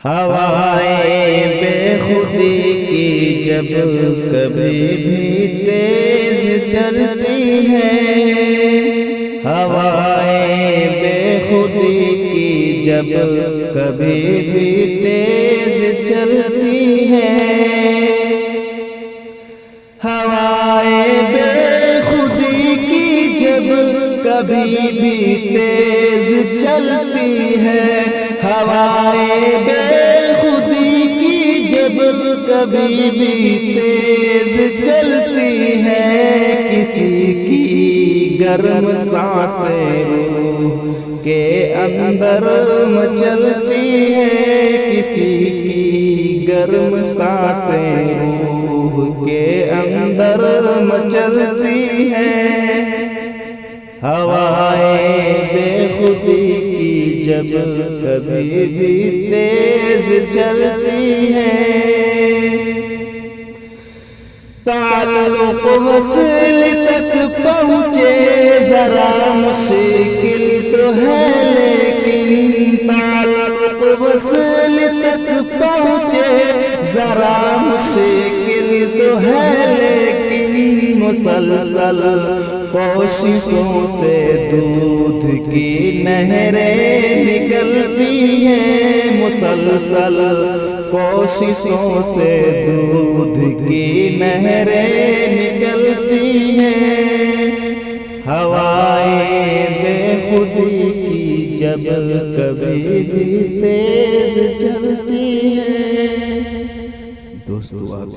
हवाएं बेखुदी की जब कभी भी तेज चलती हैं, हवाएं बेखुदी की जब कभी भी तेज चलती हैं, हवाएं बेखुदी की जब कभी भी तेज चलती है, हवाएं बेखुदी की जब कभी भी तेज चलती है, किसी की गर्म सांसें रूह के अंदर मचलती है, किसी की गर्म सांसें रूह के अंदर मचलती है, हवाएं बेखुदी की जब कभी भी तेज चलती हैं। ताल्लुक़ वस्ल तक पहुँचे जरा मुश्किल तो है, लेकिन ताल्लुक़ वस्ल तक पहुँचे जरा मुश्किल तो है, लेकिन मुसलसल कोशिशों से दूध की नहरें निकलती हैं, मुसलसल कोशिशों से दूध की नहरें निकलती हैं, हवाएं बेखुदी की जब कभी भी तेज चलती हैं। दोस्तों, आप